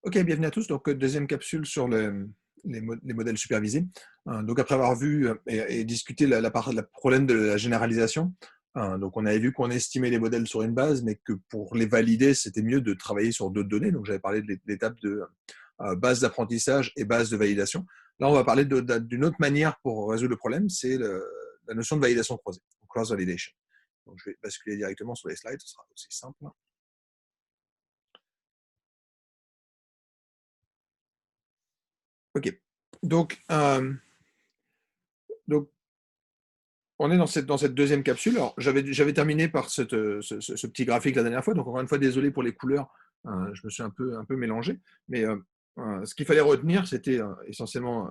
Ok, bienvenue à tous. Donc, deuxième capsule sur les modèles supervisés. Donc, après avoir vu et discuté la problème de la généralisation, donc on avait vu qu'on estimait les modèles sur une base, mais que pour les valider, c'était mieux de travailler sur d'autres données. Donc, j'avais parlé de l'étape de base d'apprentissage et base de validation. Là, on va parler d'une autre manière pour résoudre le problème, c'est la notion de validation croisée, cross validation. Donc, je vais basculer directement sur les slides, ce sera aussi simple. Ok. Donc, on est dans cette deuxième capsule. Alors, j'avais terminé par ce petit graphique la dernière fois. Donc, encore une fois, désolé pour les couleurs. Je me suis un peu mélangé. Mais ce qu'il fallait retenir, c'était essentiellement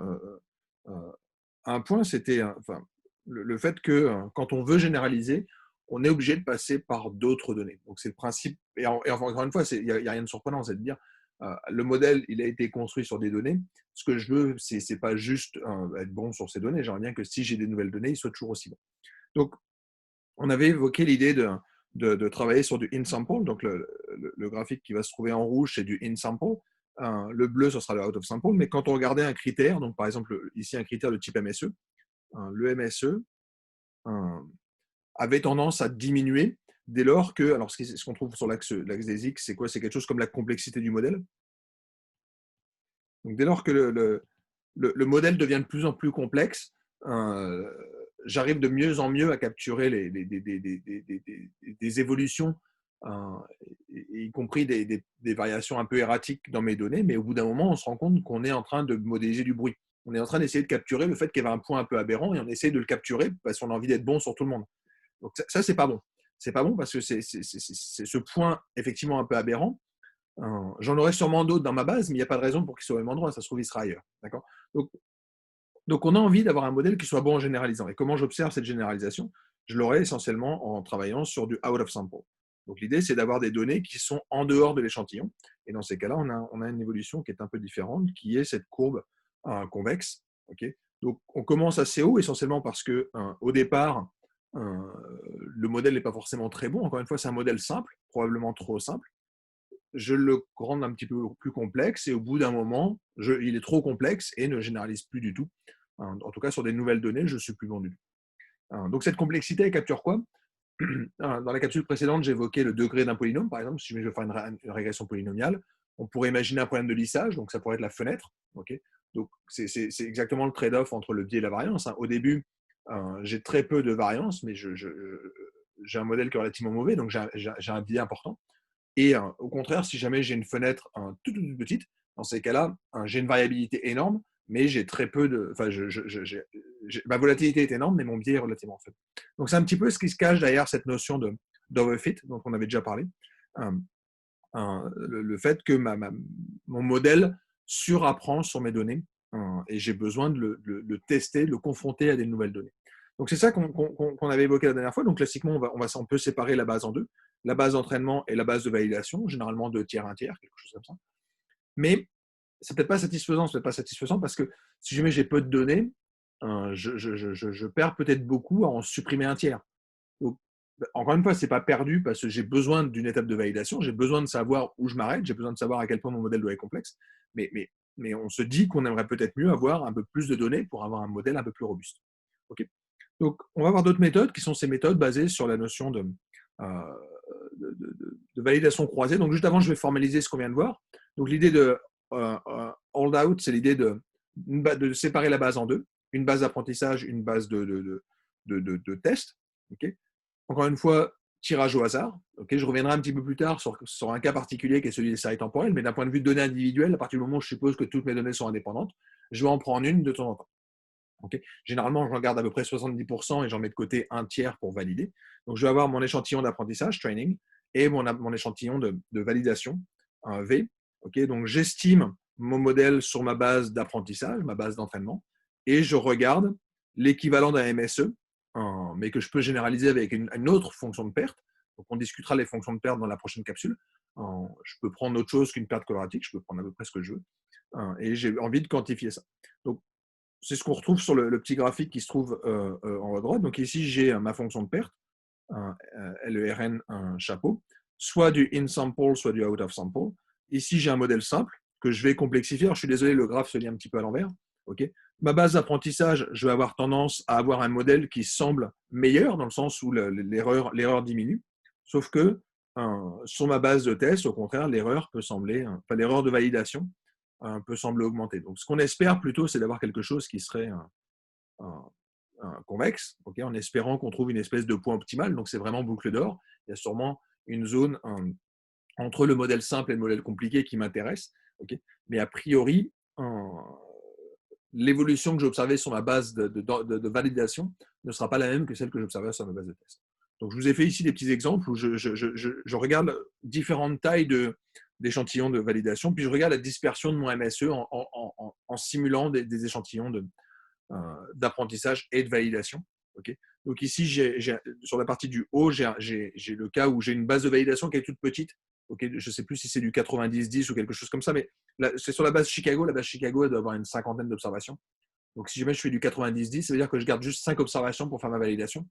un point, c'était enfin, le fait que quand on veut généraliser, on est obligé de passer par d'autres données. Donc, c'est le principe. Et encore une fois, il n'y a rien de surprenant, c'est de dire le modèle, il a été construit sur des données. Ce que je veux, c'est pas juste être bon sur ces données. J'aimerais bien que si j'ai des nouvelles données, ils soient toujours aussi bons. Donc, on avait évoqué l'idée de travailler sur du in-sample. Donc, le graphique qui va se trouver en rouge, c'est du in-sample. Le bleu, ce sera le out-of-sample. Mais quand on regardait un critère, donc par exemple ici un critère de type MSE, le MSE avait tendance à diminuer dès lors que, alors ce qu'on trouve sur l'axe des X, c'est quoi? C'est quelque chose comme la complexité du modèle. Donc, dès lors que le modèle devient de plus en plus complexe, j'arrive de mieux en mieux à capturer des évolutions, euh, y compris des variations un peu erratiques dans mes données, mais au bout d'un moment, on se rend compte qu'on est en train de modéliser du bruit. On est en train d'essayer de capturer le fait qu'il y avait un point un peu aberrant et on essaie de le capturer parce qu'on a envie d'être bon sur tout le monde. Donc ça c'est pas bon. C'est pas bon parce que c'est ce point effectivement un peu aberrant. J'en aurai sûrement d'autres dans ma base, mais il n'y a pas de raison pour qu'il soit au même endroit. Ça se trouve, il sera ailleurs. D'accord. Donc, donc, on a envie d'avoir un modèle qui soit bon en généralisant. Et comment j'observe cette généralisation? Je l'aurai essentiellement en travaillant sur du out of sample. Donc, l'idée, c'est d'avoir des données qui sont en dehors de l'échantillon. Et dans ces cas-là, on a une évolution qui est un peu différente, qui est cette courbe convexe. Okay. Donc, on commence assez haut, essentiellement parce que, au départ, le modèle n'est pas forcément très bon. Encore une fois, c'est un modèle simple, probablement trop simple. Je le rends un petit peu plus complexe et au bout d'un moment, il est trop complexe et ne généralise plus du tout. En tout cas, sur des nouvelles données, je ne suis plus bon du tout. Donc, cette complexité, elle capture quoi? Dans la capsule précédente, j'évoquais le degré d'un polynôme, par exemple. Si je veux faire une régression polynomiale, on pourrait imaginer un problème de lissage, donc ça pourrait être la fenêtre. Okay. Donc, c'est exactement le trade-off entre le biais et la variance. Au début, j'ai très peu de variance, mais j'ai un modèle qui est relativement mauvais, donc j'ai un biais important. Et au contraire, si jamais j'ai une fenêtre toute petite, dans ces cas-là, j'ai une variabilité énorme, mais j'ai très peu de. Enfin, ma volatilité est énorme, mais mon biais est relativement faible. Donc, c'est un petit peu ce qui se cache derrière cette notion d'overfit, dont on avait déjà parlé. Euh, le fait que mon modèle surapprend sur mes données et j'ai besoin de le tester, de le confronter à des nouvelles données. Donc, c'est ça qu'on avait évoqué la dernière fois. Donc, classiquement, on peut séparer la base en deux. La base d'entraînement et la base de validation, généralement 2 tiers, 1 tiers, quelque chose comme ça. Mais c'est peut-être pas satisfaisant, c'est peut-être pas satisfaisant parce que si jamais j'ai peu de données, je perds peut-être beaucoup à en supprimer 1 tiers. Donc, encore une fois, c'est pas perdu parce que j'ai besoin d'une étape de validation, j'ai besoin de savoir où je m'arrête, j'ai besoin de savoir à quel point mon modèle doit être complexe. Mais, mais, mais on se dit qu'on aimerait peut-être mieux avoir un peu plus de données pour avoir un modèle un peu plus robuste. Okay. Donc, on va avoir d'autres méthodes qui sont ces méthodes basées sur la notion de validation croisée. Donc, juste avant, je vais formaliser ce qu'on vient de voir. Donc, l'idée de hold out, c'est l'idée de séparer la base en deux, une base d'apprentissage, une base de test. Okay. Encore une fois, tirage au hasard. Okay. Je reviendrai un petit peu plus tard sur un cas particulier qui est celui des séries temporelles, mais d'un point de vue de données individuelles, à partir du moment où je suppose que toutes mes données sont indépendantes, je vais en prendre une de temps en temps. Okay. Généralement, j'en garde à peu près 70% et j'en mets de côté 1 tiers pour valider. Donc, je vais avoir mon échantillon d'apprentissage, training, et mon échantillon de validation, un V. Okay. Donc, j'estime mon modèle sur ma base d'apprentissage, ma base d'entraînement, et je regarde l'équivalent d'un MSE, mais que je peux généraliser avec une autre fonction de perte. Donc, on discutera les fonctions de perte dans la prochaine capsule. Je peux prendre autre chose qu'une perte quadratique, je peux prendre à peu près ce que je veux. Et j'ai envie de quantifier ça. Donc, c'est ce qu'on retrouve sur le petit graphique qui se trouve en haut à droite. Donc ici, j'ai ma fonction de perte, LERN, un chapeau, soit du in-sample, soit du out-of-sample. Ici, j'ai un modèle simple, que je vais complexifier. Alors, je suis désolé, le graphe se lit un petit peu à l'envers. Okay. Ma base d'apprentissage, je vais avoir tendance à avoir un modèle qui semble meilleur, dans le sens où l'erreur diminue. Sauf que sur ma base de test, au contraire, l'erreur peut sembler, enfin, l'erreur de validation peut sembler augmenter. Donc, ce qu'on espère plutôt, c'est d'avoir quelque chose qui serait un convexe, okay, en espérant qu'on trouve une espèce de point optimal. Donc, c'est vraiment boucle d'or. Il y a sûrement une zone entre le modèle simple et le modèle compliqué qui m'intéresse. Okay. Mais a priori, l'évolution que j'ai observée sur ma base de validation ne sera pas la même que celle que j'observais sur ma base de test. Donc, je vous ai fait ici des petits exemples où je regarde différentes tailles d'échantillons de validation, puis je regarde la dispersion de mon MSE en simulant des échantillons d'apprentissage et de validation. Okay. Donc ici, sur la partie du haut, j'ai le cas où j'ai une base de validation qui est toute petite. Okay. Je ne sais plus si c'est du 90-10 ou quelque chose comme ça, mais c'est sur la base Chicago. La base Chicago, elle doit avoir une cinquantaine d'observations. Donc si jamais je fais du 90-10, ça veut dire que je garde juste 5 observations pour faire ma validation.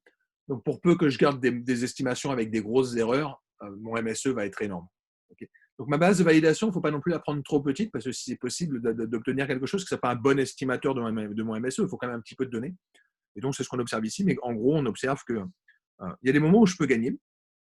Donc pour peu que je garde des estimations avec des grosses erreurs, mon MSE va être énorme. Okay. Donc ma base de validation, il ne faut pas non plus la prendre trop petite, parce que si c'est possible d'obtenir quelque chose, que ce n'est pas un bon estimateur de mon MSE, il faut quand même un petit peu de données. Et donc c'est ce qu'on observe ici, mais en gros, on observe qu'il y a des moments où je peux gagner.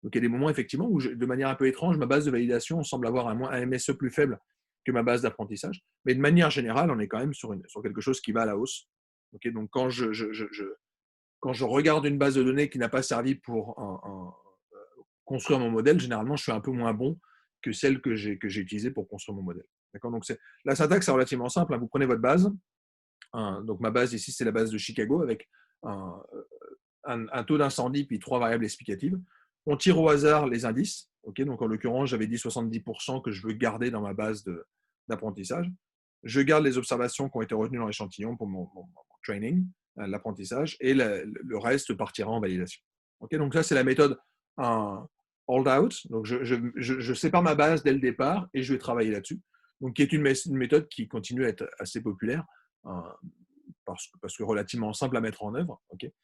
Donc il y a des moments effectivement où, de manière un peu étrange, ma base de validation semble avoir un MSE plus faible que ma base d'apprentissage. Mais de manière générale, on est quand même sur quelque chose qui va à la hausse. Okay. Donc quand je regarde une base de données qui n'a pas servi pour construire mon modèle, généralement, je suis un peu moins bon que celle que j'ai utilisée pour construire mon modèle. Donc la syntaxe est relativement simple. Vous prenez votre base. Donc ma base ici, c'est la base de Chicago avec un taux d'incendie puis 3 variables explicatives. On tire au hasard les indices. Okay. Donc en l'occurrence, j'avais dit 70% que je veux garder dans ma base d'apprentissage. Je garde les observations qui ont été retenues dans l'échantillon pour mon training, l'apprentissage, et le reste partira en validation. Okay. Donc ça, c'est la méthode hold out. Donc je sépare ma base dès le départ et je vais travailler là-dessus. Donc qui est une méthode qui continue à être assez populaire parce que relativement simple à mettre en œuvre. Okay.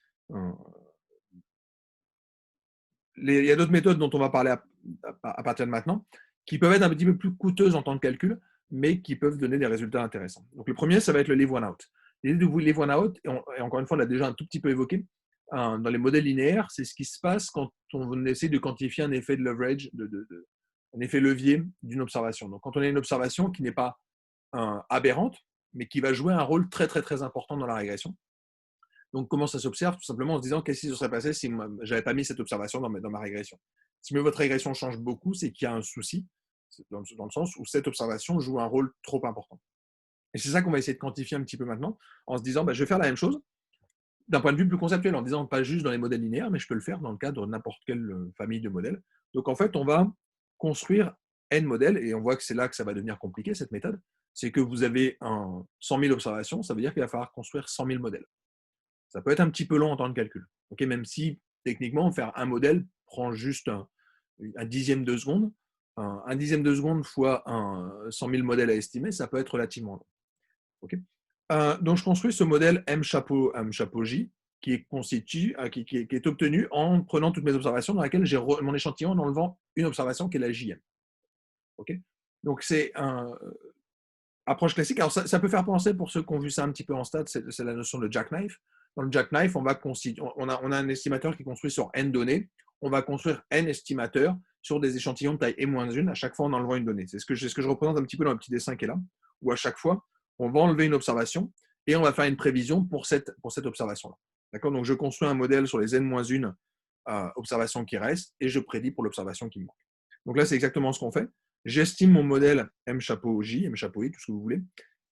Il y a d'autres méthodes dont on va parler à partir de maintenant, qui peuvent être un petit peu plus coûteuses en temps de calcul, mais qui peuvent donner des résultats intéressants. Donc le premier, ça va être le leave one out. L'idée de leave one out, et encore une fois, on l'a déjà un tout petit peu évoqué, dans les modèles linéaires, c'est ce qui se passe quand on essaie de quantifier un effet de leverage, un effet levier d'une observation. Donc quand on a une observation qui n'est pas aberrante, mais qui va jouer un rôle très très très important dans la régression. Donc, comment ça s'observe? Tout simplement en se disant qu'est-ce qui se serait passé si je n'avais pas mis cette observation dans ma régression. Si votre régression change beaucoup, c'est qu'il y a un souci, dans le sens où cette observation joue un rôle trop important. Et c'est ça qu'on va essayer de quantifier un petit peu maintenant, en se disant, je vais faire la même chose, d'un point de vue plus conceptuel, en disant pas juste dans les modèles linéaires, mais je peux le faire dans le cadre de n'importe quelle famille de modèles. Donc, en fait, on va construire N modèles, et on voit que c'est là que ça va devenir compliqué, cette méthode. C'est que vous avez 100 000 observations, ça veut dire qu'il va falloir construire 100 000 modèles. Ça peut être un petit peu long en temps de calcul. Okay, même si, techniquement, faire un modèle prend juste un dixième de seconde. Un dixième de seconde fois 100 000 modèles à estimer, ça peut être relativement long. Okay. Donc, je construis ce modèle M chapeau J qui est obtenu en prenant toutes mes observations dans laquelle j'ai mon échantillon en enlevant une observation qui est la JM. Okay. Donc, c'est un approche classique. Alors, ça peut faire penser, pour ceux qui ont vu ça un petit peu en stade, c'est la notion de jackknife. Dans le jackknife, on a un estimateur qui est construit sur N données. On va construire N estimateurs sur des échantillons de taille E-1 à chaque fois en enlevant une donnée. C'est ce que je représente un petit peu dans le petit dessin qui est là, où à chaque fois, on va enlever une observation et on va faire une prévision pour cette observation-là. D'accord. Donc, je construis un modèle sur les N-1 observations qui restent et je prédis pour l'observation qui me manque. Donc là, c'est exactement ce qu'on fait. J'estime mon modèle M chapeau J, M chapeau I, tout ce que vous voulez.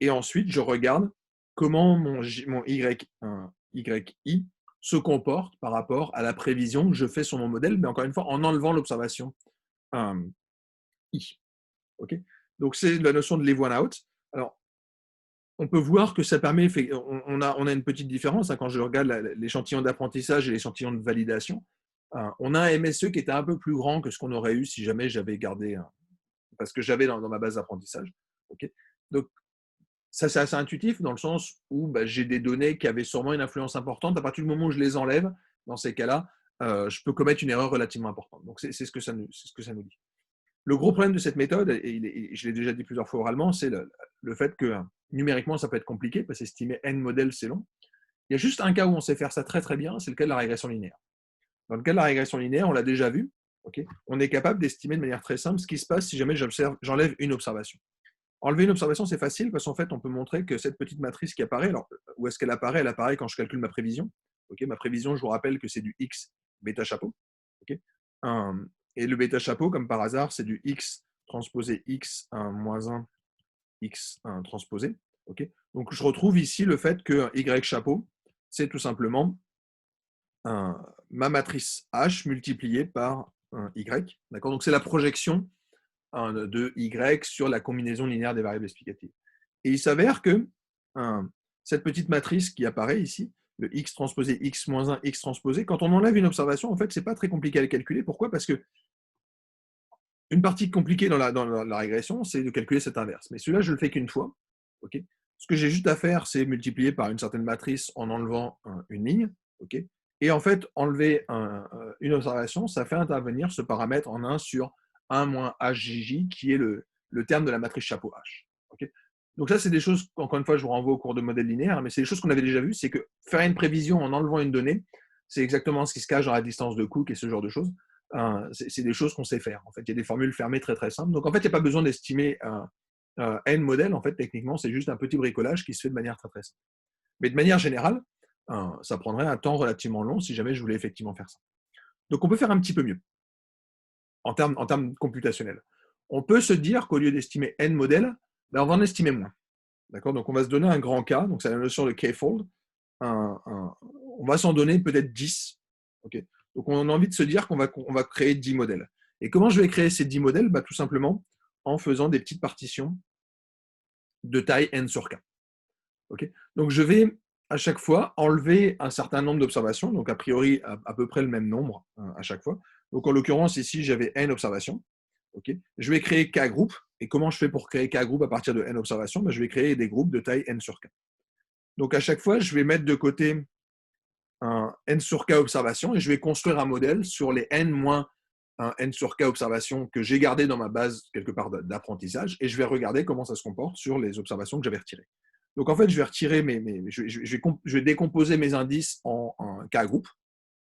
Et ensuite, je regarde comment mon YI se comporte par rapport à la prévision que je fais sur mon modèle, mais encore une fois, en enlevant l'observation I. Okay. Donc, c'est la notion de leave one out. Alors, on peut voir que ça permet, on a une petite différence quand je regarde l'échantillon d'apprentissage et l'échantillon de validation. On a un MSE qui était un peu plus grand que ce qu'on aurait eu si jamais j'avais gardé parce que j'avais dans ma base d'apprentissage. Okay. Donc, ça, c'est assez intuitif dans le sens où j'ai des données qui avaient sûrement une influence importante. À partir du moment où je les enlève, dans ces cas-là, je peux commettre une erreur relativement importante. Donc, c'est ce que ça nous dit. Le gros problème de cette méthode, et je l'ai déjà dit plusieurs fois oralement, c'est le fait que numériquement, ça peut être compliqué, parce qu'estimer n modèles, c'est long. Il y a juste un cas où on sait faire ça très très bien, c'est le cas de la régression linéaire. Dans le cas de la régression linéaire, on l'a déjà vu, okay, on est capable d'estimer de manière très simple ce qui se passe si jamais j'enlève une observation. Enlever une observation, c'est facile parce qu'en fait, on peut montrer que cette petite matrice qui apparaît, alors où est-ce qu'elle apparaît? Elle apparaît quand je calcule ma prévision. Okay, ma prévision, je vous rappelle que c'est du x bêta chapeau. Okay, et le bêta chapeau, comme par hasard, c'est du x transposé x moins 1 x transposé. Okay, donc je retrouve ici le fait que y chapeau, c'est tout simplement ma matrice H multipliée par Y. D'accord, donc c'est la projection de Y sur la combinaison linéaire des variables explicatives. Et il s'avère que cette petite matrice qui apparaît ici, le X transposé X moins 1, X transposé, quand on enlève une observation, en fait, c'est pas très compliqué à le calculer. Pourquoi? Parce que une partie compliquée dans la régression, c'est de calculer cette inverse. Mais celui-là, je le fais qu'une fois. Okay, ce que j'ai juste à faire, c'est multiplier par une certaine matrice en enlevant une ligne. Okay, et en fait, enlever une observation, ça fait intervenir ce paramètre en 1 sur 1 moins HJJ, qui est le terme de la matrice chapeau H. Okay, donc ça, c'est des choses, encore une fois, je vous renvoie au cours de modèle linéaire, mais c'est des choses qu'on avait déjà vues, c'est que faire une prévision en enlevant une donnée, c'est exactement ce qui se cache dans la distance de Cook et ce genre de choses. C'est des choses qu'on sait faire. En fait, il y a des formules fermées très très simples. Donc en fait, il n'y a pas besoin d'estimer n modèle. En fait, techniquement, c'est juste un petit bricolage qui se fait de manière très très simple. Mais de manière générale, ça prendrait un temps relativement long si jamais je voulais effectivement faire ça. Donc on peut faire un petit peu mieux en termes computationnels. On peut se dire qu'au lieu d'estimer n modèles, ben, on va en estimer moins. D'accord, donc on va se donner un grand K, donc c'est la notion de K-fold. On va s'en donner peut-être 10. Okay, donc on a envie de se dire qu'on va créer 10 modèles. Et comment je vais créer ces 10 modèles? Bah, tout simplement en faisant des petites partitions de taille n sur k. Okay, donc je vais à chaque fois enlever un certain nombre d'observations, donc a priori à peu près le même nombre à chaque fois. Donc en l'occurrence ici j'avais n observations. Okay, je vais créer k groupes. Et comment je fais pour créer k groupes à partir de n observations? Bah, je vais créer des groupes de taille n sur k. Donc à chaque fois je vais mettre de côté un n sur k observations et je vais construire un modèle sur les n moins un n sur k observations que j'ai gardé dans ma base quelque part d'apprentissage et je vais regarder comment ça se comporte sur les observations que j'avais retirées. Donc en fait, je vais retirer je vais décomposer mes indices en k groupes.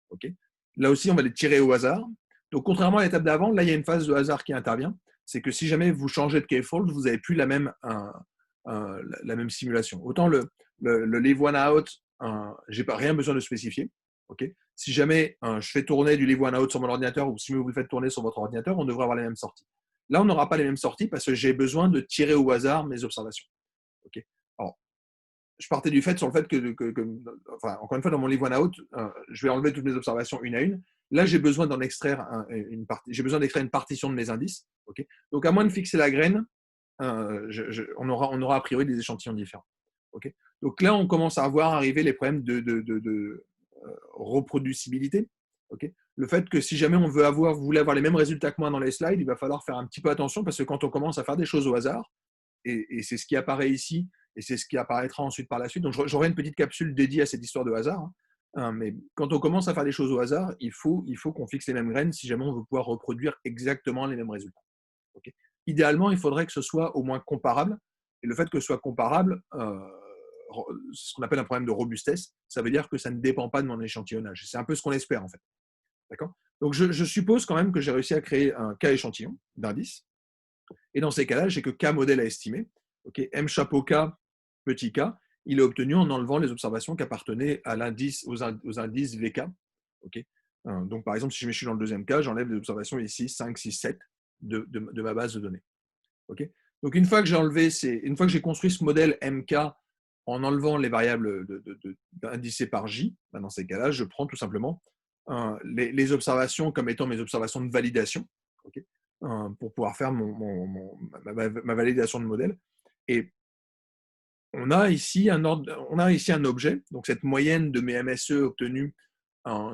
Okay, là aussi, on va les tirer au hasard. Donc contrairement à l'étape d'avant, là il y a une phase de hasard qui intervient. C'est que si jamais vous changez de k-fold, vous n'avez plus la même simulation. Autant le leave one out, je n'ai pas rien besoin de spécifier. Okay, si jamais je fais tourner du leave one out sur mon ordinateur ou si vous le faites tourner sur votre ordinateur, on devrait avoir les mêmes sorties. Là, on n'aura pas les mêmes sorties parce que j'ai besoin de tirer au hasard mes observations. Okay, alors, je partais du fait sur le fait enfin, encore une fois, dans mon leave one out, je vais enlever toutes mes observations une à une. Là, j'ai besoin d'en extraire une partie. J'ai besoin d'extraire une partition de mes indices. Okay, donc, à moins de fixer la graine, on aura a priori des échantillons différents. Okay, donc là, on commence à voir arriver les problèmes de reproducibilité. Okay, le fait que si jamais vous voulez avoir les mêmes résultats que moi dans les slides, il va falloir faire un petit peu attention parce que quand on commence à faire des choses au hasard, et c'est ce qui apparaît ici, et c'est ce qui apparaîtra ensuite par la suite. Donc j'aurai une petite capsule dédiée à cette histoire de hasard. Mais quand on commence à faire des choses au hasard, il faut qu'on fixe les mêmes graines si jamais on veut pouvoir reproduire exactement les mêmes résultats. Okay, idéalement, il faudrait que ce soit au moins comparable. Et le fait que ce soit comparable, c'est ce qu'on appelle un problème de robustesse. Ça veut dire que ça ne dépend pas de mon échantillonnage. C'est un peu ce qu'on espère en fait. D'accord, donc je suppose quand même que j'ai réussi à créer un cas échantillon d'indice. Et dans ces cas-là, j'ai que K modèle à estimer. Okay, M chapeau K, petit k, il est obtenu en enlevant les observations qui appartenaient à aux indices VK. Okay, donc par exemple, si je suis dans le deuxième cas, j'enlève les observations ici 5, 6, 7 de ma base de données. Okay, donc une fois que j'ai construit ce modèle MK en enlevant les variables indicées par J, ben dans ces cas-là, je prends tout simplement les observations comme étant mes observations de validation. Okay, pour pouvoir faire ma validation de modèle. Et on a ici un objet, donc cette moyenne de mes MSE obtenus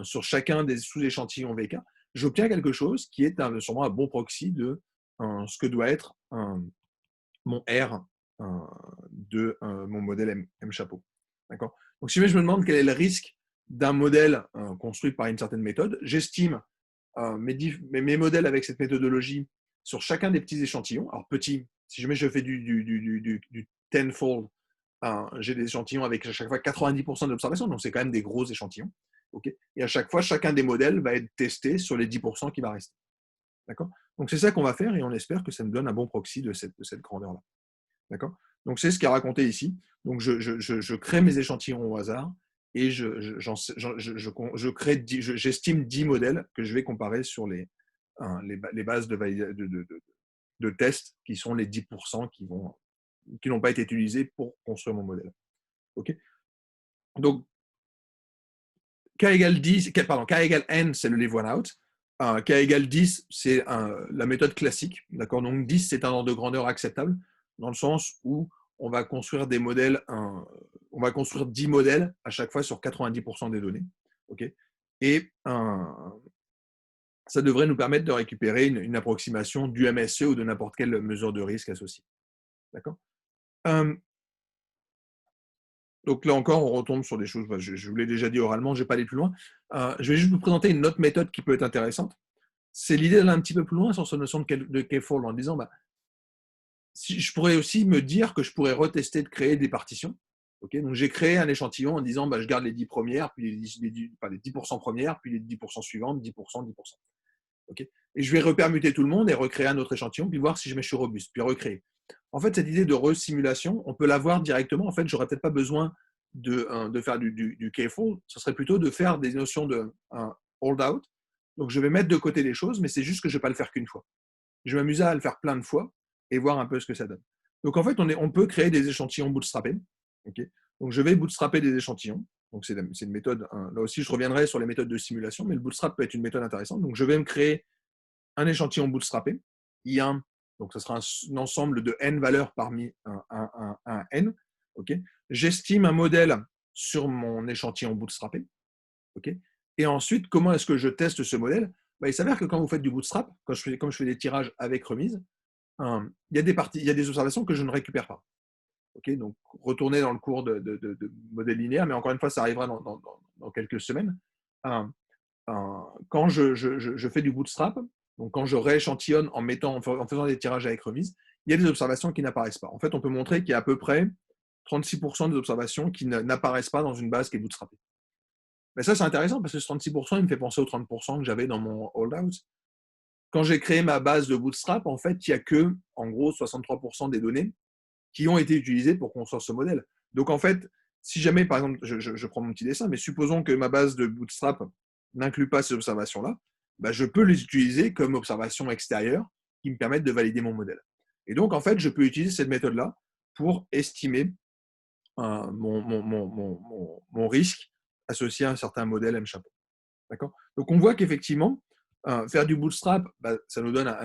sur chacun des sous-échantillons VK. J'obtiens quelque chose qui est sûrement un bon proxy de ce que doit être mon R de mon modèle M chapeau. D'accord, donc si je me demande quel est le risque d'un modèle construit par une certaine méthode, j'estime mes modèles avec cette méthodologie sur chacun des petits échantillons. Alors, petit, si jamais je fais du tenfold, j'ai des échantillons avec à chaque fois 90% d'observation, donc c'est quand même des gros échantillons. Okay, et à chaque fois, chacun des modèles va être testé sur les 10% qui va rester. D'accord. Donc, c'est ça qu'on va faire et on espère que ça nous donne un bon proxy de cette grandeur-là. D'accord. Donc, c'est ce qui est raconté ici. Donc, je crée mes échantillons au hasard et j'estime 10 modèles que je vais comparer sur les bases de tests qui sont les 10% qui n'ont pas été utilisés pour construire mon modèle. Okay. Donc, K égale 10, pardon, K égale N, c'est le leave one out. K égale 10, c'est la méthode classique. D'accord. Donc 10, c'est un ordre de grandeur acceptable, dans le sens où on va construire des modèles, on va construire 10 modèles à chaque fois sur 90% des données. Okay. Et ça devrait nous permettre de récupérer une approximation du MSE ou de n'importe quelle mesure de risque associée. D'accord. Donc là encore, on retombe sur des choses, je vous l'ai déjà dit oralement, je ne vais pas aller plus loin. Je vais juste vous présenter une autre méthode qui peut être intéressante. C'est l'idée d'aller un petit peu plus loin sur cette notion de K-fold en disant, si je pourrais aussi me dire que je pourrais retester de créer des partitions. Okay, donc j'ai créé un échantillon en disant, je garde les 10 premières, puis les 10% premières, puis les 10% suivantes, 10%, 10%. Okay, et je vais repermuter tout le monde et recréer un autre échantillon, puis voir si je suis robuste, puis recréer. En fait, cette idée de resimulation, on peut l'avoir directement. En fait, je n'aurais peut-être pas besoin de faire du K-fold. Ce serait plutôt de faire des notions de hold-out. Donc, je vais mettre de côté les choses, mais c'est juste que je ne vais pas le faire qu'une fois. Je vais m'amuser à le faire plein de fois et voir un peu ce que ça donne. Donc, en fait, on peut créer des échantillons bootstrappés. Okay, donc, je vais bootstrapper des échantillons. Donc, c'est une méthode. Là aussi, je reviendrai sur les méthodes de simulation, mais le bootstrap peut être une méthode intéressante. Donc, je vais me créer un échantillon bootstrappé, I1, donc ce sera un ensemble de n valeurs parmi un n. Okay. J'estime un modèle sur mon échantillon bootstrappé. Okay. Et ensuite, comment est-ce que je teste ce modèle? Il s'avère que quand vous faites du bootstrap, comme je fais des tirages avec remise, il y a des observations que je ne récupère pas. Okay, donc, retourner dans le cours de modèle linéaire, mais encore une fois, ça arrivera dans quelques semaines. Quand je fais du bootstrap, donc quand je rééchantillonne en faisant des tirages avec remise, il y a des observations qui n'apparaissent pas. En fait, on peut montrer qu'il y a à peu près 36% des observations qui n'apparaissent pas dans une base qui est bootstrappée. Mais ça, c'est intéressant parce que ce 36%, il me fait penser aux 30% que j'avais dans mon holdout. Quand j'ai créé ma base de bootstrap, en fait, il n'y a que, en gros, 63% des données qui ont été utilisées pour construire ce modèle. Donc, en fait, si jamais, par exemple, je prends mon petit dessin, mais supposons que ma base de bootstrap n'inclut pas ces observations-là, je peux les utiliser comme observations extérieures qui me permettent de valider mon modèle. Et donc, en fait, je peux utiliser cette méthode-là pour estimer mon risque associé à un certain modèle M-chapeau. D'accord. Donc, on voit qu'effectivement, faire du bootstrap, ça nous donne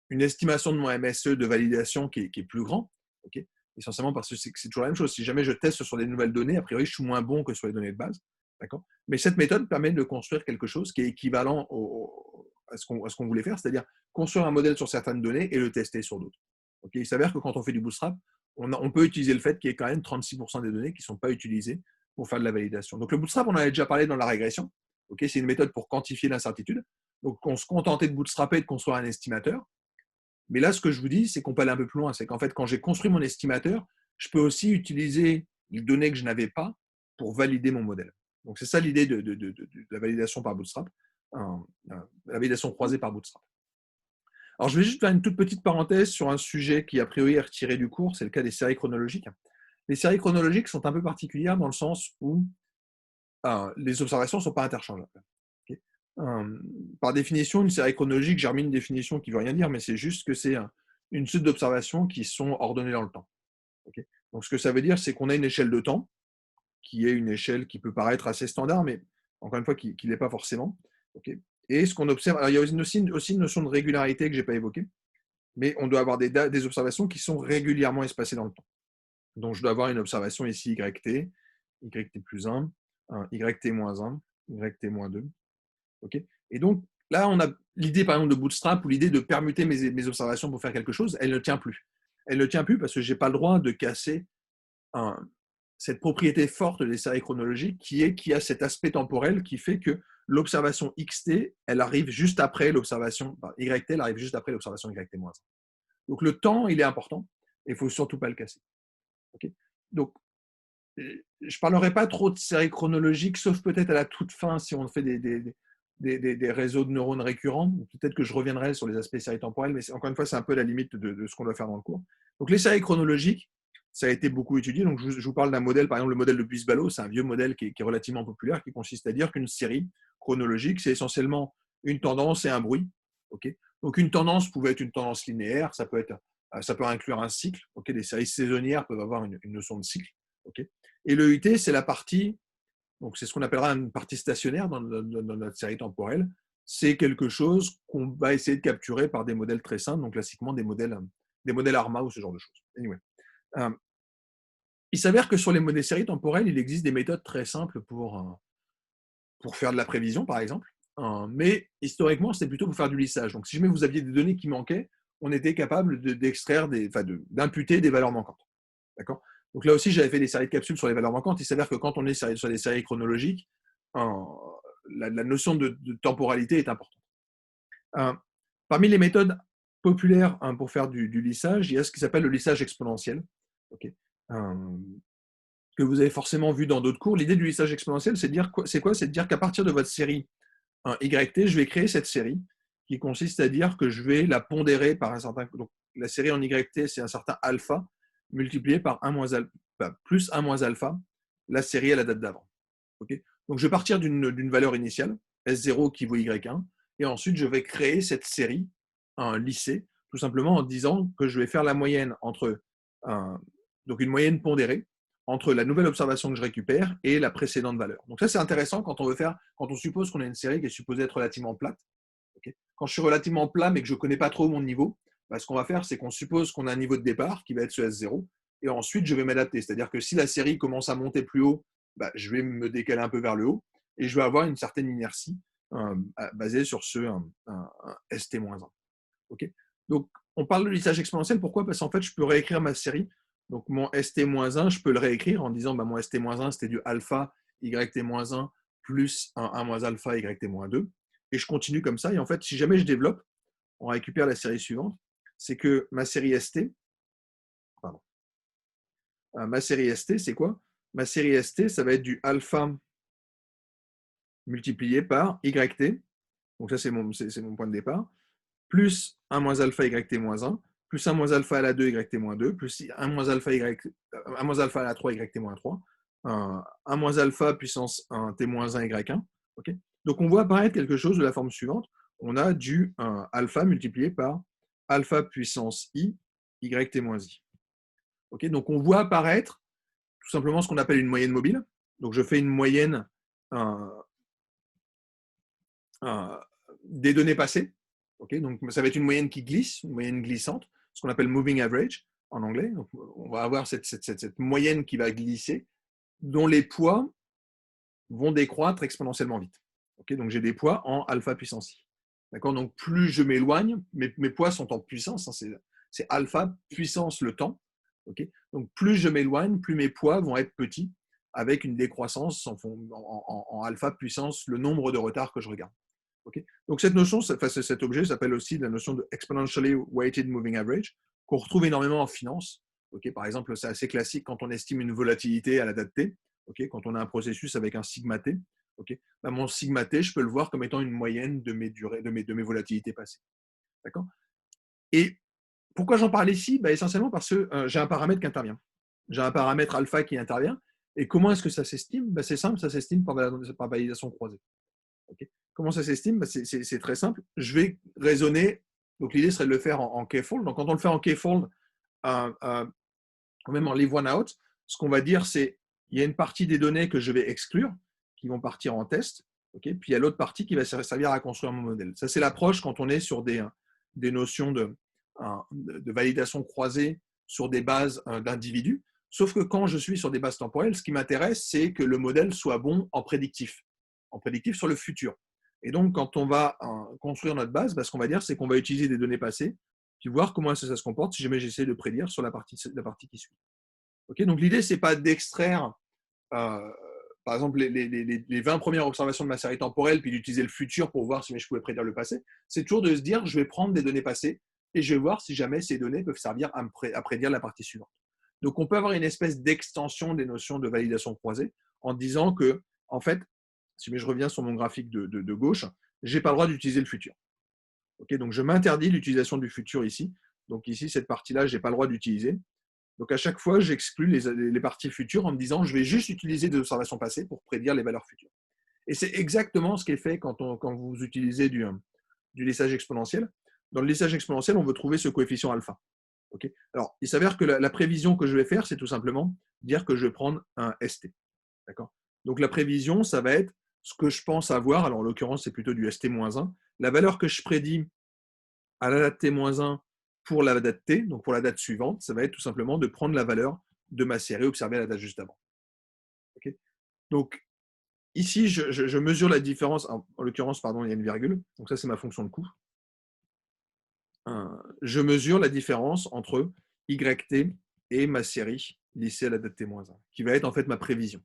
une estimation de mon MSE de validation qui est plus grand. Okay, essentiellement parce que c'est toujours la même chose. Si jamais je teste sur des nouvelles données, a priori, je suis moins bon que sur les données de base. D'accord. Mais cette méthode permet de construire quelque chose qui est équivalent à ce qu'on voulait faire, c'est-à-dire construire un modèle sur certaines données et le tester sur d'autres. Okay, il s'avère que quand on fait du bootstrap, on peut utiliser le fait qu'il y ait quand même 36% des données qui ne sont pas utilisées pour faire de la validation. Donc le bootstrap, on en avait déjà parlé dans la régression. Okay, c'est une méthode pour quantifier l'incertitude. Donc on se contentait de bootstrapper et de construire un estimateur. Mais là, ce que je vous dis, c'est qu'on peut aller un peu plus loin. C'est qu'en fait, quand j'ai construit mon estimateur, je peux aussi utiliser les données que je n'avais pas pour valider mon modèle. Donc, c'est ça l'idée de la validation par bootstrap, la validation croisée par bootstrap. Alors, je vais juste faire une toute petite parenthèse sur un sujet qui, a priori, est retiré du cours. C'est le cas des séries chronologiques. Les séries chronologiques sont un peu particulières dans le sens où les observations ne sont pas interchangeables. Okay. Par définition, une série chronologique, j'ai remis une définition qui ne veut rien dire, mais c'est juste que c'est une suite d'observations qui sont ordonnées dans le temps. Okay. Donc, ce que ça veut dire, c'est qu'on a une échelle de temps, qui est une échelle qui peut paraître assez standard, mais encore une fois, qui ne l'est pas forcément. Okay. Et ce qu'on observe, alors il y a aussi une notion de régularité que je n'ai pas évoquée, mais on doit avoir des observations qui sont régulièrement espacées dans le temps. Donc, je dois avoir une observation ici, YT, YT plus 1, YT moins 1, YT moins 2. Okay. Et donc, là, on a l'idée, par exemple, de bootstrap ou l'idée de permuter mes observations pour faire quelque chose, elle ne tient plus. Elle ne tient plus parce que je n'ai pas le droit de casser cette propriété forte des séries chronologiques qui a cet aspect temporel qui fait que l'observation xt, elle arrive juste après l'observation, yt, elle arrive juste après l'observation yt-1. Donc le temps, il est important et il ne faut surtout pas le casser. Okay, donc, je ne parlerai pas trop de séries chronologiques, sauf peut-être à la toute fin si on fait des réseaux de neurones récurrents. Peut-être que je reviendrai sur les aspects séries temporelles, mais encore une fois, c'est un peu la limite de ce qu'on doit faire dans le cours. Donc les séries chronologiques, ça a été beaucoup étudié. Donc je vous parle d'un modèle, par exemple le modèle de Buys-Ballot, c'est un vieux modèle qui est relativement populaire, qui consiste à dire qu'une série chronologique, c'est essentiellement une tendance et un bruit. Okay, donc une tendance pouvait être une tendance linéaire, ça peut inclure un cycle. Okay, les séries saisonnières peuvent avoir une notion de cycle. Okay, et le UT, c'est la partie, donc c'est ce qu'on appellera une partie stationnaire dans notre série temporelle. C'est quelque chose qu'on va essayer de capturer par des modèles très simples, donc classiquement des modèles ARMA ou ce genre de choses. Anyway. Il s'avère que sur les séries temporelles, il existe des méthodes très simples pour faire de la prévision, par exemple. Mais historiquement, c'était plutôt pour faire du lissage. Donc si jamais vous aviez des données qui manquaient, on était capable d'extraire, d'imputer des valeurs manquantes. D'accord ? Donc là aussi, j'avais fait des séries de capsules sur les valeurs manquantes. Il s'avère que quand on est sur des séries chronologiques, la notion de temporalité est importante. Parmi les méthodes populaires pour faire du lissage, il y a ce qui s'appelle le lissage exponentiel. Okay, que vous avez forcément vu dans d'autres cours. L'idée du lissage exponentiel, c'est de dire qu'à partir de votre série YT, je vais créer cette série qui consiste à dire que je vais la pondérer par un certain... Donc, la série en YT, c'est un certain alpha multiplié par 1 moins alpha, plus 1 moins alpha, la série à la date d'avant. Okay, donc, je vais partir d'une valeur initiale, S0 qui vaut Y1, et ensuite, je vais créer cette série, un lissé, tout simplement en disant que je vais faire la moyenne entre... donc, une moyenne pondérée entre la nouvelle observation que je récupère et la précédente valeur. Donc ça, c'est intéressant quand on suppose qu'on a une série qui est supposée être relativement plate. Okay, quand je suis relativement plat, mais que je ne connais pas trop mon niveau, ce qu'on va faire, c'est qu'on suppose qu'on a un niveau de départ qui va être ce S0, et ensuite, je vais m'adapter. C'est-à-dire que si la série commence à monter plus haut, je vais me décaler un peu vers le haut, et je vais avoir une certaine inertie basée sur un ST-1. Okay, donc, on parle de lissage exponentiel. Pourquoi ? Parce qu'en fait, je peux réécrire ma série. Donc, mon ST-1, je peux le réécrire en disant mon ST-1, c'était du alpha YT-1 plus 1 moins alpha YT-2. Et je continue comme ça. Et en fait, si jamais je développe, on récupère la série suivante. C'est que ma série ST, c'est quoi ? Ma série ST, ça va être du alpha multiplié par YT. Donc, ça, c'est mon point de départ. Plus 1 moins alpha YT-1, plus 1 moins alpha à la 2 YT-2, plus 1 moins alpha, 1 moins alpha à la 3 YT-3, 1 moins alpha puissance 1 T-1 Y1. Okay, donc on voit apparaître quelque chose de la forme suivante. On a du alpha multiplié par alpha puissance I YT-I. Okay, donc on voit apparaître tout simplement ce qu'on appelle une moyenne mobile. Donc je fais une moyenne des données passées. Okay, donc ça va être une moyenne qui glisse, une moyenne glissante, ce qu'on appelle moving average en anglais. Donc, on va avoir cette moyenne qui va glisser, dont les poids vont décroître exponentiellement vite. Okay, donc j'ai des poids en alpha puissance i. D'accord, donc plus je m'éloigne, mes poids sont en puissance, c'est alpha puissance le temps. Okay, donc plus je m'éloigne, plus mes poids vont être petits, avec une décroissance en alpha puissance le nombre de retards que je regarde. Okay, donc cette notion, cet objet s'appelle aussi la notion de exponentially weighted moving average, qu'on retrouve énormément en finance. Okay, par exemple, c'est assez classique quand on estime une volatilité à la date t. Okay, quand on a un processus avec un sigma t, okay, mon sigma t, je peux le voir comme étant une moyenne de mes durées, de mes volatilités passées. D'accord ? Et pourquoi j'en parle ici ? Essentiellement parce que j'ai un paramètre qui intervient. J'ai un paramètre alpha qui intervient. Et comment est-ce que ça s'estime ? C'est simple, ça s'estime par validation croisée. Okay. Comment ça s'estime ? C'est très simple. Je vais raisonner. Donc l'idée serait de le faire en k-fold. Donc quand on le fait en k-fold, même en leave one out, ce qu'on va dire, c'est il y a une partie des données que je vais exclure, qui vont partir en test, okay, puis il y a l'autre partie qui va servir à construire mon modèle. Ça, c'est l'approche quand on est sur des notions de validation croisée sur des bases d'individus. Sauf que quand je suis sur des bases temporelles, ce qui m'intéresse, c'est que le modèle soit bon en prédictif sur le futur. Et donc, quand on va construire notre base, ce qu'on va dire, c'est qu'on va utiliser des données passées, puis voir comment ça se comporte si jamais j'essaie de prédire sur la partie qui suit. Okay, donc l'idée, ce n'est pas d'extraire, par exemple, les 20 premières observations de ma série temporelle, puis d'utiliser le futur pour voir si je pouvais prédire le passé. C'est toujours de se dire, je vais prendre des données passées et je vais voir si jamais ces données peuvent servir à prédire la partie suivante. Donc, on peut avoir une espèce d'extension des notions de validation croisée en disant que, en fait, si je reviens sur mon graphique de gauche, je n'ai pas le droit d'utiliser le futur. Okay, donc, je m'interdis l'utilisation du futur ici. Donc, ici, cette partie-là, je n'ai pas le droit d'utiliser. Donc, à chaque fois, j'exclus les parties futures en me disant je vais juste utiliser des observations passées pour prédire les valeurs futures. Et c'est exactement ce qui est fait quand vous utilisez du lissage exponentiel. Dans le lissage exponentiel, on veut trouver ce coefficient alpha. Okay, alors, il s'avère que la prévision que je vais faire, c'est tout simplement dire que je vais prendre un ST. D'accord. Donc, la prévision, ça va être ce que je pense avoir. Alors, en l'occurrence, c'est plutôt du ST-1. La valeur que je prédis à la date T-1 pour la date T, donc pour la date suivante, ça va être tout simplement de prendre la valeur de ma série observée à la date juste avant. Okay, donc, ici, je mesure la différence. En l'occurrence, pardon, il y a une virgule. Donc, ça, c'est ma fonction de coût. Je mesure la différence entre YT et ma série lissée à la date T-1, qui va être en fait ma prévision.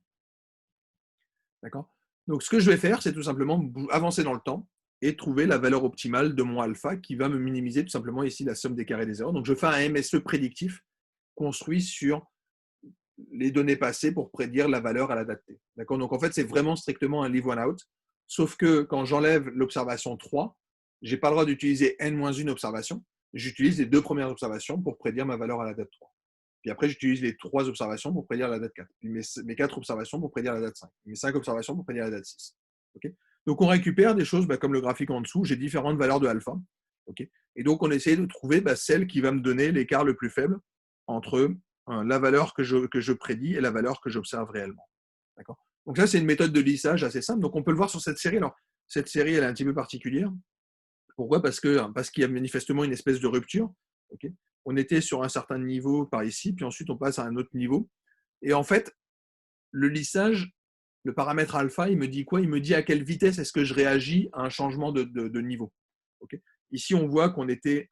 D'accord. Donc, ce que je vais faire, c'est tout simplement avancer dans le temps et trouver la valeur optimale de mon alpha qui va me minimiser tout simplement ici la somme des carrés des erreurs. Donc, je fais un MSE prédictif construit sur les données passées pour prédire la valeur à la date T. D'accord. Donc, en fait, c'est vraiment strictement un leave one out. Sauf que quand j'enlève l'observation 3, je n'ai pas le droit d'utiliser N-1 observation. J'utilise les 2 premières observations pour prédire ma valeur à la date 3. Puis après, j'utilise les 3 observations pour prédire la date 4. Puis mes 4 observations pour prédire la date 5. Mes 5 observations pour prédire la date 6. Okay, donc, on récupère des choses comme le graphique en dessous. J'ai différentes valeurs de alpha. Okay, et donc, on essaie de trouver celle qui va me donner l'écart le plus faible entre la valeur que je prédis et la valeur que j'observe réellement. D'accord. Donc, ça, c'est une méthode de lissage assez simple. Donc, on peut le voir sur cette série. Alors, cette série, elle est un petit peu particulière. Pourquoi ? Parce qu'il y a manifestement une espèce de rupture. Okay, on était sur un certain niveau par ici, puis ensuite on passe à un autre niveau. Et en fait, le lissage, le paramètre alpha, il me dit quoi ? Il me dit à quelle vitesse est-ce que je réagis à un changement de niveau. Okay, ici, on voit qu'on était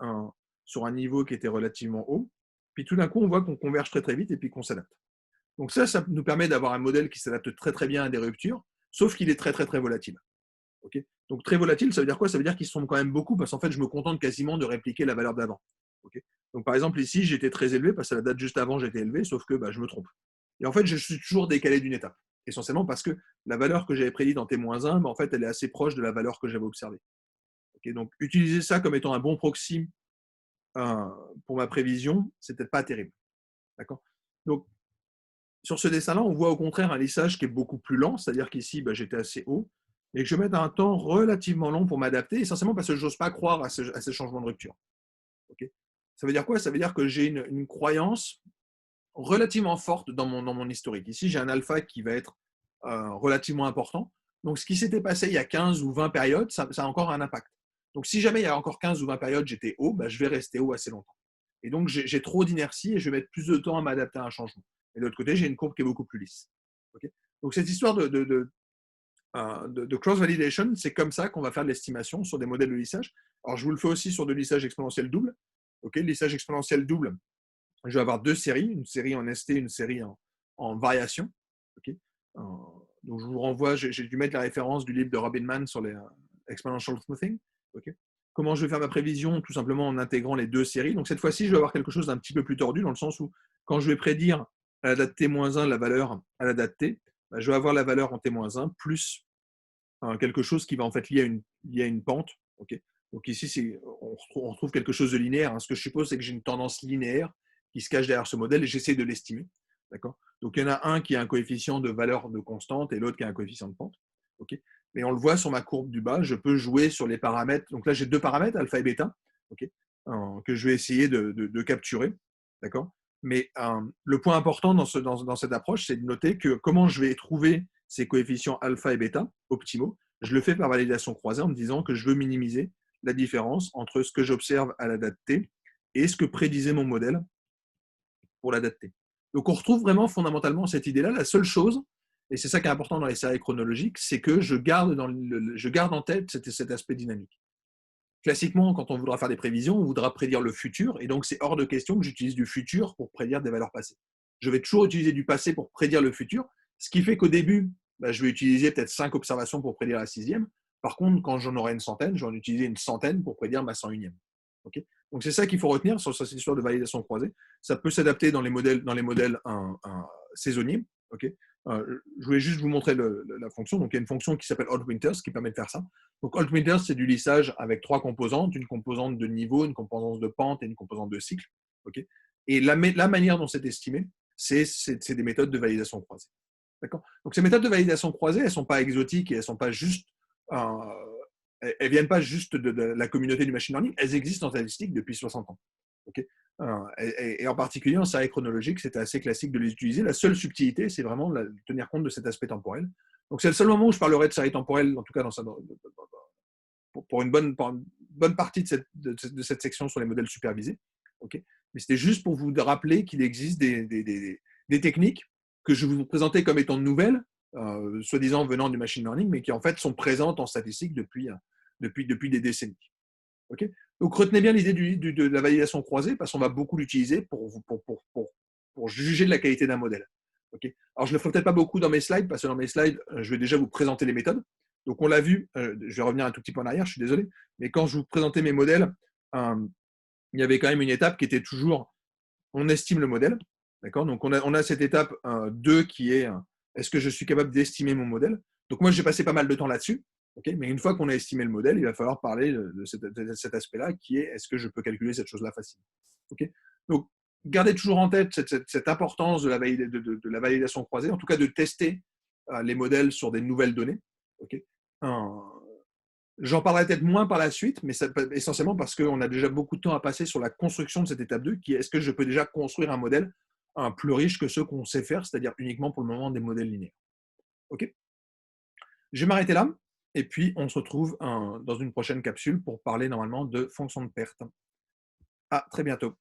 sur un niveau qui était relativement haut, puis tout d'un coup, on voit qu'on converge très très vite et puis qu'on s'adapte. Donc ça nous permet d'avoir un modèle qui s'adapte très très bien à des ruptures, sauf qu'il est très très très volatile. Okay, donc très volatile, ça veut dire quoi ? Ça veut dire qu'il se trompe quand même beaucoup parce qu'en fait, je me contente quasiment de répliquer la valeur d'avant. Okay, donc par exemple, ici, j'étais très élevé parce que la date juste avant, j'étais élevé, sauf que je me trompe. Et en fait, je suis toujours décalé d'une étape, essentiellement parce que la valeur que j'avais prédite dans T-1, en fait, elle est assez proche de la valeur que j'avais observée. Okay, donc utiliser ça comme étant un bon proxy pour ma prévision, c'est peut-être pas terrible. D'accord. Donc, sur ce dessin-là, on voit au contraire un lissage qui est beaucoup plus lent, c'est-à-dire qu'ici, j'étais assez haut, et que je vais mettre un temps relativement long pour m'adapter, essentiellement parce que je n'ose pas croire à ces changements de rupture. Okay, ça veut dire quoi ? Ça veut dire que j'ai une croyance relativement forte dans mon historique. Ici, j'ai un alpha qui va être relativement important. Donc, ce qui s'était passé il y a 15 ou 20 périodes, ça a encore un impact. Donc, si jamais il y a encore 15 ou 20 périodes, j'étais haut, je vais rester haut assez longtemps. Et donc, j'ai trop d'inertie et je vais mettre plus de temps à m'adapter à un changement. Et de l'autre côté, j'ai une courbe qui est beaucoup plus lisse. Okay, donc, cette histoire de cross-validation, c'est comme ça qu'on va faire de l'estimation sur des modèles de lissage. Alors, je vous le fais aussi sur de lissage exponentiel double. Okay, lissage exponentiel double, je vais avoir 2 séries, une série en ST, une série en variation. Okay, donc, je vous renvoie, j'ai dû mettre la référence du livre de Robin Mann sur les exponential smoothing. Okay, comment je vais faire ma prévision ? Tout simplement en intégrant les 2 séries. Donc, cette fois-ci, je vais avoir quelque chose d'un petit peu plus tordu, dans le sens où, quand je vais prédire à la date T-1 la valeur à la date T, je vais avoir la valeur en T-1 plus quelque chose qui va en fait lier à une pente. Okay, donc ici, on retrouve quelque chose de linéaire. Ce que je suppose, c'est que j'ai une tendance linéaire qui se cache derrière ce modèle et j'essaie de l'estimer. D'accord ? Donc, il y en a un qui a un coefficient de valeur de constante et l'autre qui a un coefficient de pente. Okay, mais on le voit sur ma courbe du bas, je peux jouer sur les paramètres. Donc là, j'ai 2 paramètres, alpha et bêta, okay, que je vais essayer de capturer. D'accord ? Mais le point important dans cette approche, c'est de noter que comment je vais trouver ces coefficients alpha et bêta optimaux, je le fais par validation croisée en me disant que je veux minimiser la différence entre ce que j'observe à la date T et ce que prédisait mon modèle pour la date T. Donc, on retrouve vraiment fondamentalement cette idée-là. La seule chose, et c'est ça qui est important dans les séries chronologiques, c'est que je garde en tête cet aspect dynamique. Classiquement, quand on voudra faire des prévisions, on voudra prédire le futur, et donc c'est hors de question que j'utilise du futur pour prédire des valeurs passées. Je vais toujours utiliser du passé pour prédire le futur, ce qui fait qu'au début, bah, je vais utiliser peut-être 5 observations pour prédire la sixième. Par contre, quand j'en aurai une centaine, je vais en utiliser une centaine pour prédire ma 101e. Okay, donc c'est ça qu'il faut retenir sur cette histoire de validation croisée. Ça peut s'adapter dans les modèles saisonniers. Okay, je voulais juste vous montrer la fonction. Donc il y a une fonction qui s'appelle Odd Winters qui permet de faire ça. Donc Odd Winters, c'est du lissage avec 3 composantes, une composante de niveau, une composante de pente et une composante de cycle. Okay, et la manière dont c'est estimé, c'est des méthodes de validation croisée. D'accord. Donc ces méthodes de validation croisée, elles ne sont pas exotiques et elles sont pas juste, elles viennent pas juste de la communauté du machine learning. Elles existent en statistique depuis 60 ans. Okay, et en particulier en série chronologique, c'était assez classique de les utiliser. La seule subtilité, c'est vraiment de tenir compte de cet aspect temporel. Donc c'est le seul moment où je parlerai de série temporelle, en tout cas pour une bonne partie de cette section sur les modèles supervisés. Okay, mais c'était juste pour vous rappeler qu'il existe des techniques que je vais vous présenter comme étant nouvelles, soi-disant venant du machine learning, mais qui en fait sont présentes en statistique depuis des décennies. Okay, donc retenez bien l'idée de la validation croisée, parce qu'on va beaucoup l'utiliser pour juger de la qualité d'un modèle. Okay, alors je ne le ferai peut-être pas beaucoup dans mes slides, parce que dans mes slides, je vais déjà vous présenter les méthodes. Donc on l'a vu, je vais revenir un tout petit peu en arrière, je suis désolé, mais quand je vous présentais mes modèles, il y avait quand même une étape qui était toujours, on estime le modèle. D'accord, donc on a cette étape 2 qui est, est-ce que je suis capable d'estimer mon modèle? Donc moi, j'ai passé pas mal de temps là-dessus. Okay, mais une fois qu'on a estimé le modèle, il va falloir parler de cet aspect-là qui est, est-ce que je peux calculer cette chose-là facilement? Okay, donc gardez toujours en tête cette importance de la validation croisée, en tout cas de tester les modèles sur des nouvelles données. Okay, j'en parlerai peut-être moins par la suite, mais essentiellement parce qu'on a déjà beaucoup de temps à passer sur la construction de cette étape 2, qui est, est-ce que je peux déjà construire un modèle plus riche que ceux qu'on sait faire, c'est-à-dire uniquement pour le moment des modèles linéaires. Ok, je vais m'arrêter là, et puis on se retrouve dans une prochaine capsule pour parler normalement de fonctions de perte. À très bientôt.